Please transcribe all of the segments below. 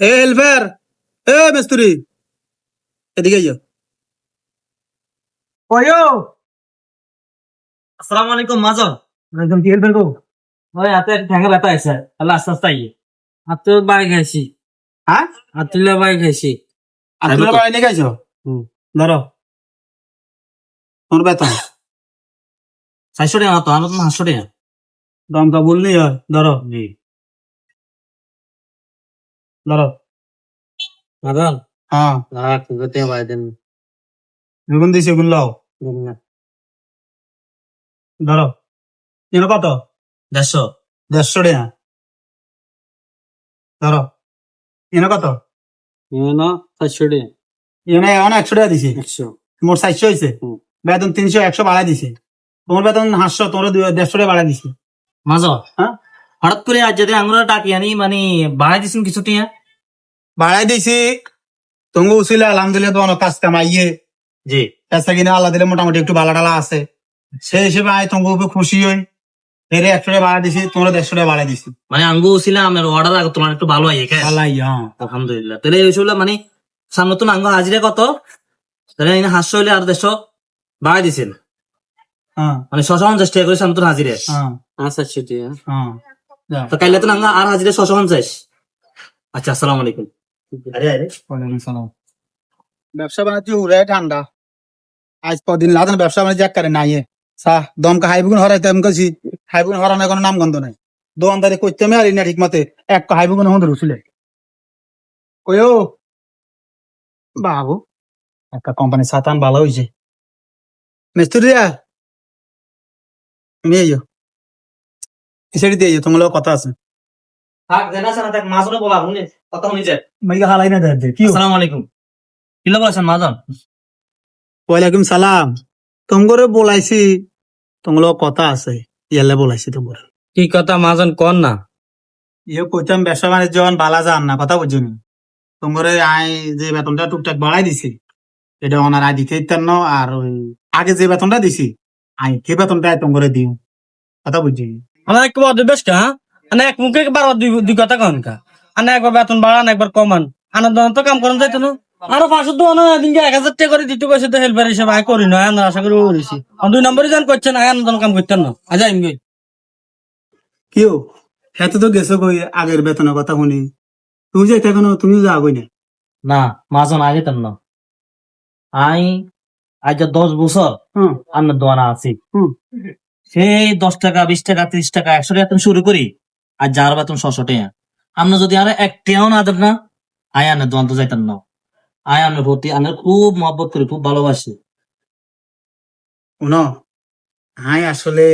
এ helper, এ মিস্ত্রি, এদিকে আইও। ওয়ো আসসালামু আলাইকুম মাজন। একদম কি হেল্পার গো? ওই হাতে ঠ্যাঙ্গা ব্যথা আছে, আল্লাহ আস্তে আস্তে আইয়ে হাতে বাই খাইছি, হ্যাঁ, হাতুলে বাই খাইছি। আতুলা বাড়ি নিয়ে গেছো? ধরো তোর বেতন 400 টাকা তো, আমার তো 500 টাকা। দমকা বললি হয়। ধরো জি ধরো। মাজন, হ্যাঁ, কিন্তু বাই দেন বেগুন দিছি এগুলো লাও। ধরো এনে কত? 150। 150 টাকা। ধরো এনে কত? না 400 টাকা। এনে এখন 100 টাকা দিছি। 100। মোট 400 হয়েছে। বেতন 300, 100 বাড়াই দিছি। তোমার বেতন 500, তোমার 150 টাকা বাড়াই দিছি। মাজন, হ্যাঁ, হঠাৎ করে আজ যদি আঙুলের টাকি আনি মানে বাড়াই দিছেন কিছু টিয়া। বাড়াই দিছি। তুমি উচিলে আলহামদুলিল্লাহ তোমার কাজ কামাইয়ে জি পেশা কিনে আল্লাহ দিলে মোটামুটি একটু বালা টালা আছে। সেই হিসেবে আয় তোমার উপর খুশি হই। এর 100 টাকা বাড়াই দিছি, তোমরা 150 টাকা বাড়াই দিছি। মানে আঙ্গু ছিলাম আমার অর্ডার আগে তোমার একটু ভালো আইয়ে হ্যাঁ আল্লাহ, হ্যাঁ। আলহামদুলিল্লাহ। তাহলে এই হইলো মানে সামনে তো আঙ্গু হাজিরা কত, তাহলে এই 500 হইলে আর 150 বাড়াই দিছেন, হ্যাঁ, মানে 650 টাকা করে সামনে তো হাজিরা। হ্যাঁ, আচ্ছা সেটি হ্যাঁ। যাও। তো কাইলে তো আঙ্গা আর হাজিরা 650। আচ্ছা আসসালামু আলাইকুম। আরে আরে ওয়ালাইকুম সালাম। ব্যবসা বাণিজ্য উড়ে ঠান্ডা। আজ কদিন লাগান ব্যবসা বাণিজ্য এক করে নাই। সাহ দমকা হাইবুন হরাইতে আমি কাছি, হাইবুন হরানোর কোনো নাম গন্ধ নাই। দোকানদারি করতে আমি আরি না ঠিক মতে। এক হাইবুন হন রুসুলে কইও বাবু, একটা কোম্পানি সাতান ভালো হয়েছে। মিস্ত্রিরা তুমি আইও, এসে দিয়ে তোমার লোক কথা আছে। থাক দেনা সানা থাক মাছরে বলা শুনি কথা শুনি যায়। মাইকা হালাই না দে কি? আসসালামু আলাইকুম। কি লাগা আছেন মাজন? ওয়ালাইকুম সালাম। তোমগরে বলাইছি, তোমার লোক কথা আছে, ইয়ালে বলাইছি তোমার। কি কথা মাজন কোন না? ইয়ে কইতাম ব্যবসা বাণিজ্য যখন বালা যান না, কথা বুঝছো নি? তোমরে আয় যে বেতনটা টুকটাক বাড়াই দিছি, এটা ওনার আয় দিতে ইত্যান্ন। আর ওই আগে যে বেতনটা দিছি, আই সে বেতনটা তোমরে দিও, কথা বুঝছি? মানে একটু অর্ধ বেশ কা মানে এক মুখে বারবার দুই কথা কন কা, আনে একবার বেতন বাড়ান একবার কমান, আনার দোকান তো কাম করেন যাইতো না। আরো 500 দোকান দিনকে 1000 টাকা করে দিতে কইছে তো হেল্পার হিসেবে আয় করি না, আমরা আশা করি করেছি। আর 2 নম্বরই জান করছেন আয় আনন্দ কাম করতেন না। আজ আমি গই কেউ হেতে তো গেছো কই আগের বেতনের কথা শুনি। তুমি যাইতে এখনো তুমি যা কই না। না মাজন আগে তেন না, আই আজ 10 বছর হুম, আন্নার দোয়ানা আছি। হুম। সেই 10 টাকা 20 টাকা 30 টাকা 100 টাকা তুমি শুরু করি, আর যার বেতন 600 টাকা। আমরা যদি আরো এক টাকাও না দেব না, আয় আনে দোয়ান তো যাইতেন না। আয় আনের প্রতি আনের খুব মহব্বত করি, খুব ভালোবাসি। শুনো, আয় আসলে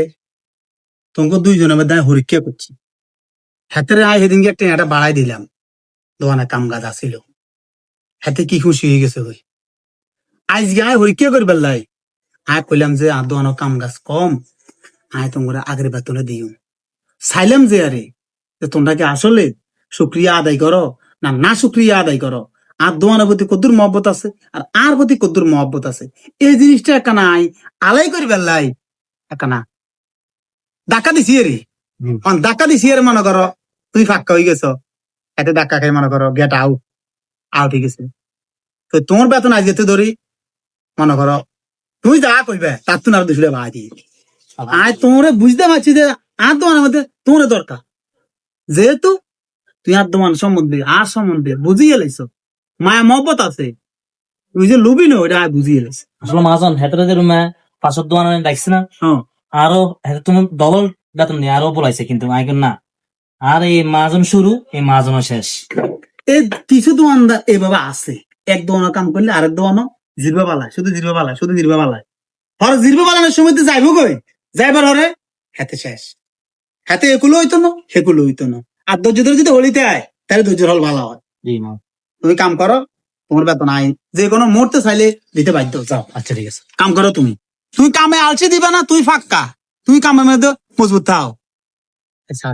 তোমাকে দুইজনের মধ্যে হরিক্ষা করছি। হাতে আয় সেদিনকে একটা এটা বাড়াই দিলাম, দোকানে কাম কাজ আসিল। হাতে কি খুশি হয়ে গেছে কই। আজকে আয় হরিক্ষা করি বেল্লাই আয় কইলাম যে আর দোকানের কাম কাজ কম, আয় তোমরা আগের বেতনে দিও। চাইলাম যে আরে যে তোমরা কি আসলে শুক্রিয়া আদায় করো না না শুক্রিয়া আদায় করো। আর দোয়ানের প্রতি কদ্দুর মহব্বত আছে আর আর প্রতি কদ্দুর মহব্বত আছে, এই জিনিসটা একখানা আই আলাই করি বেল্লাই একখানা ধাক্কা দিছি রে। ধাক্কা দিছি রে, মনে করো তুই ফাঁকা হয়ে গেছ, এতে ধাক্কা খাই মনে করো গেট আউট আউট হয়ে গেছে। তো তোমার বেতন আজকে তো ধরি মনে করো তুমি যা কইবে তার তুমি আর 200 টাকা বাড়াই দিয়ে আয় তোমরা বুঝতে পারছি যে আর তোমার মধ্যে তোমার দরকার, যেহেতু তুই আর তোমার সম্বন্ধে আর সম্বন্ধে বুঝিয়ে এলাইছ, মায়া মহব্বত আছে, তুই যে লুবি না ওইটা বুঝিয়ে এলাইছ। আসলে মাজন হেতরে যে রুমে 500 দোয়ান ডাকছে না, হ্যাঁ, আরো হেতে তুমি ডবল বেতন নিয়ে আরো বলাইছে, কিন্তু আগে না। আর এই মাজন শুরু, এই মাজনও শেষ। এই কিছু দোকানদার এইভাবে আছে, এক দোকানের কাম করলে আরেক দোকানও জিরবা পালায়, শুধু জিরবা পালায়, শুধু জিরবা পালায়। হরে জিরবা পালানোর সময় তো যাইব কই, যাইবার হরে হাতে শেষ, হাতে একুলো হইতো না সেকুলো হইতো না। আর ধৈর্য ধরে যদি হলিতে আয় তাহলে ধৈর্য হল ভালো হয়। জি মা। তুমি কাম করো, তোমার বেতন আয় যে কোনো মুহূর্তে চাইলে দিতে বাধ্য। যাও, আচ্ছা ঠিক আছে। কাম করো তুমি। তুমি কামে আলসি দিবা না, তুই ফাঁকা, তুমি কামের মধ্যে মজবুত থাও। আচ্ছা